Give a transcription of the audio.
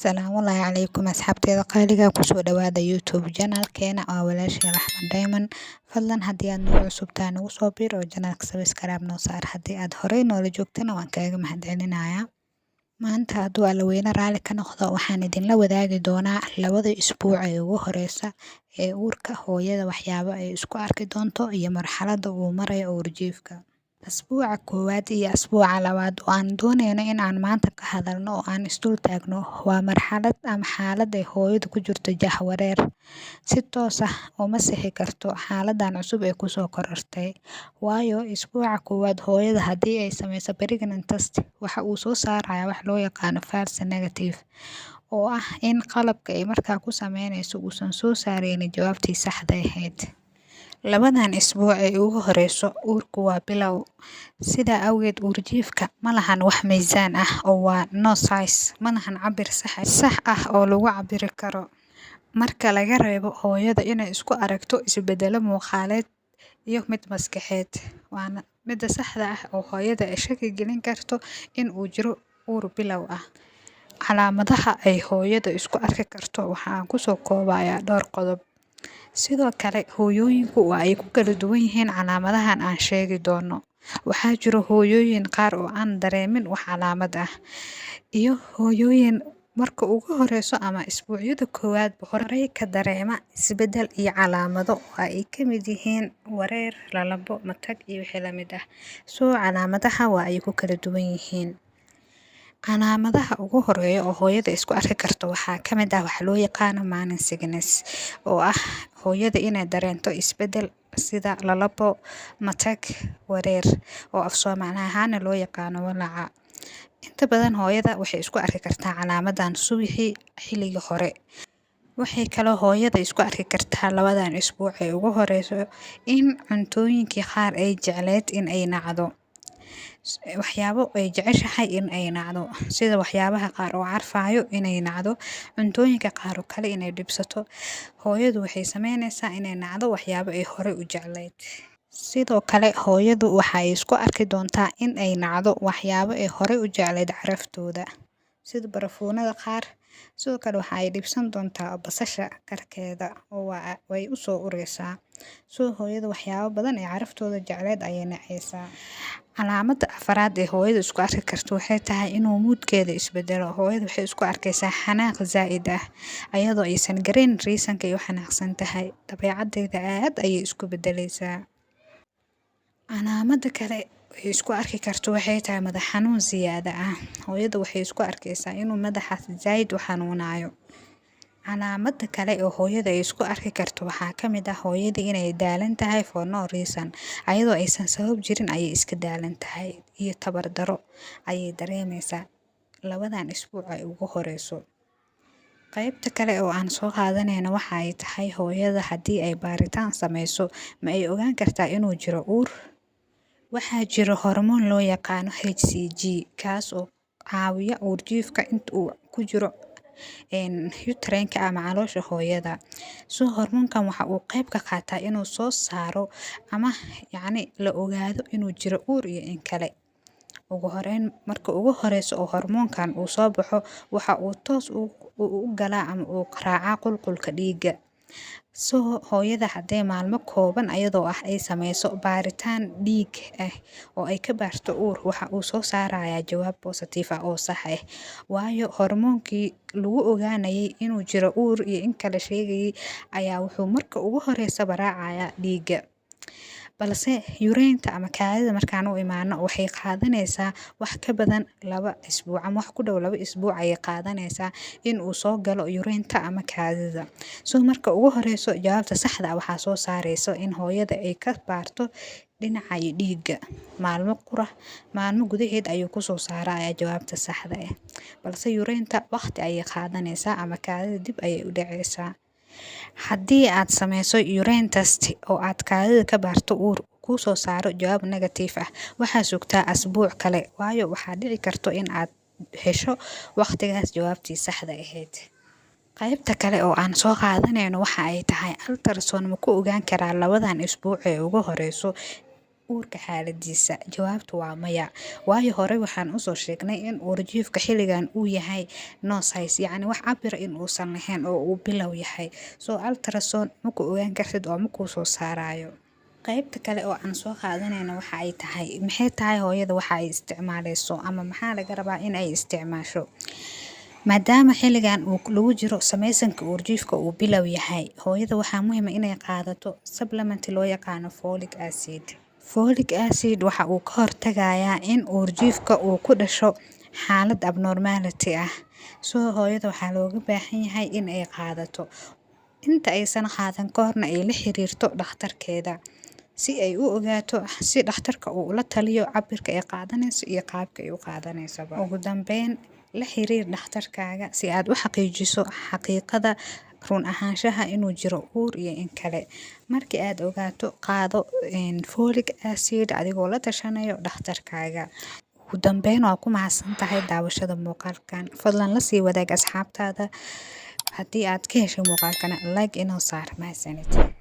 Salaamu calaykum asxaabteeda qaaliga kusoo dhawaada YouTube channelkeena waa walaasheen Raxman Diamond. Fadlan haddii aad nagu cusub tahay nagu soo biir oo channelka subscribe noo saar. Haddii aad horey noola joogtana waan kaaga mahadcelinayaa. Maanta hadduu alla weyne raali ka noqdo waxaan idinla wadaagi doonaa labada isbuuc ee ugu horeysa ee uurka hooyada waxyaabo ay isku arki doonto iyo marxaladda uu marayo uurjiifka. Asbuuca koowaad iyo asbuuca labaad oo aan dooneyno in aan maanta ka hadalno oo aan isdul taagno waa marxalad ama xaalad ay hooyadu ku jirto jahwareer. Si toos ah uma sixi karto xaaladan cusub ee kusoo korortay. Waayo isbuuca koowaad hooyada haddii ay sameyso pregnancy test waxa uu soo saarayaa wax loo yaqaano false negative oo ah in qalabka ay markaa ku sameynayso uusan soo saareynin jawaabtii saxda ahayd. Labadan isbuuc ee ugu horeyso uurku waa bilow. Sida awgeed uurjiifka ma lahan wax miisaan ah oo waa no size, ma lahan cabir sax ah oo lagu cabiri karo. Marka laga reebo hooyada inay isku aragto isbedelo muuqaaleed iyo mid maskaxeed. Waana midda saxda ah oo hooyada ay shaki gelin karto in uu jiro uur bilow ah. Calaamadaha ay hooyada isku arki karto waxa aan kusoo koobayaa dhowr qodob. Sidoo kale hooyooyinku waa ay ku kala duwan yihiin calaamadahan aan sheegi doono. Waxaa jiro hooyooyin qaar oo aan dareemin wax calaamad ah iyo hooyooyin marka ugu horeyso ama isbuucyada koowaad horey ka dareema isbedel iyo calaamado ay ka mid yihiin wareer, lalabo, matag iyo wixii la mid ah. Calaamadaha waa ay ku kala duwan yihiin. Calaamadaha ugu horeeya oo hooyada isku arki karto waxaa ka mid ah wax loo yaqaano morning sickness oo ah hooyada inay dareento isbedel sida lalabo, matag, wareer oo af Soomaali ahaan loo yaqaano walaaca. Inta badan hooyada waxay isku arki kartaa calaamadan subaxii xilliga hore. Waxay kaloo hooyada isku arki kartaa labadan isbuuc ee ugu horeyso in cuntooyinkii qaar ay jecleed in ay nacdo. Waxyaabo ay jeceshahay in ay nacdo sida waxyaabaha qaar oo carfayo inay nacdo, cuntooyinka qaar oo kale inay dhibsato. Hooyadu waxay sameynaysaa inay nacdo waxyaabo ay hore u jecleed. Sidoo kale hooyadu waxay isku arki doontaa in ay nacdo waxyaabo ay hore u jecleed caraftooda sida barafuunada qaar. Sidoo kale waxa ay dhibsan doontaa basasha karkeeda oo way u soo ureysaa. Hooyadu waxyaabo badan ee caraftooda jecleed ayay nacaysaa. Calaamada afraad ee hooyada isku arki karto waxay tahay inuu moodkeeda isbedelo. Hooyadu waxay isku arkaysaa xanaaq zaid ah ayadoo aysan gareyn reason-ka ay u xanaaqsan tahay. Dabeecaddeeda aad ayay isku bedelaysaa. Calaamada kale ay isku arki karto waxay tahay madax xanuun ziyaada ah. Hooyada waxay isku arkaysaa inuu madaxaas zaid u xanuunayo. Calaamada kale oo hooyada ay isku arki karto waxaa ka mid ah hooyada inay daalan tahay for no reason ayadoo aysan sabab jirin ayay iska daalan tahay iyo tabar daro ayay dareemaysaa labadan isbuuc ee ugu horeyso. Qaybta kale oo aan soo qaadaneyno waxa ay tahay hooyada haddii ay baaritaan sameyso ma ay ogaan kartaa inuu jiro uur. Waxaa jiro hormoon loo yaqaano HCG kaas oo caawiya uurjiifka inta uu ku jiro uterine-ka ama caloosha hooyada. Hormoonkan waxa uu qayb ka qaataa inuu soo saaro ama la ogaado inuu jiro uur iyo in kale. Ugu horeyn marka ugu horeyso oo hormoonkan uu soo baxo waxa uu toos u galaa ama uu raacaa qulqulka dhiigga. Hooyada haddii maalmo kooban ayadoo ah ay sameyso baaritaan dhiig ah oo ay ka baarto uur waxa uu soo saarayaa jawaab positive ah oo sax ah. Waayo hormoonkii lagu ogaanayay inuu jiro uur iyo in kale sheegayay ayaa wuxuu marka ugu horeysa baraacayaa dhiigga. Balse urine-ta ama kaadida markaan u imaano waxay qaadanaysaa wax ka badan 2 isbuuc ama wax ku dhow 2 isbuuc ayay qaadanaysaa in uu soo galo urine-ta ama kaadida. Marka ugu horeyso jawaabta saxda ah waxaa soo saarayso in hooyada ay ka baarto dhinaca dhiigga. Maalmo gudaheed ayuu ku soo saarayaa jawaabta saxda ah. Balse urine-ta waqti ayay qaadanaysaa ama kaadida dib ayay u dhacaysaa. Haddii aad sameyso urine test oo aad kaadida ka baarto uur ku soo saaro jawaab negative ah waxaa sugtaa asbuuc kale waayo waxaa dhici karto in aad hesho waqtigaas jawaabtii saxda ahayd. Qaybta kale oo aan soo qaadaneyno waxa ay tahay ultrasound ma ku ogaan karaa labadan isbuuc ee ugu horeyso uurka xaaladiisa? Jawaabtu waa maya. Waayo hore waxaan usoo sheegnay in uurjiifka xilligan uu yahay no size, yacni wax cabira in uusan lahayn oo uu bilow yahay. So ultrasound ma ku ogaan kartid oo ma kuu soo saarayo. qaybta kale oo aan soo qaadanayna waxa ay tahay maxay tahay hooyada waxa ay isticmaalayso ama maxaa laga rabaa in ay isticmaasho. maadaama xilligan uu lagu jiro samaysanka uurjiifka uu bilow yahay, hooyada waxaa muhiim ah inay qaadato supplement loo yaqaano folic acid. Folic acid waxa uu ka hortagayaa in uurjiifka uu ku dhasho xaalad abnormality ah. Soo hooyada waxaa looga baahan yahay in ay qaadato inta aysan qaadan ka horna ay la xiriirto dhakhtarkeeda si ay u ogaato si dhakhtarka uu la taliyo cabirka ay qaadanayso iyo qaabka ay u qaadanayso. Ugu dambeyn, la xiriir dhakhtarkaaga si aad u xaqiijiso xaqiiqada run ahaanshaha inuu jiro uur iyo in kale. Markii aad ogaato, qaado folic acid adigoo la tashanayo dhakhtarkaaga. ugu dambeyn, waa ku mahadsan tahay daawashada muuqaalkan. Fadlan la sii wadaag asxaabtaada haddii aad ka heshay muuqaalkana like inoo saar. mahadsanid.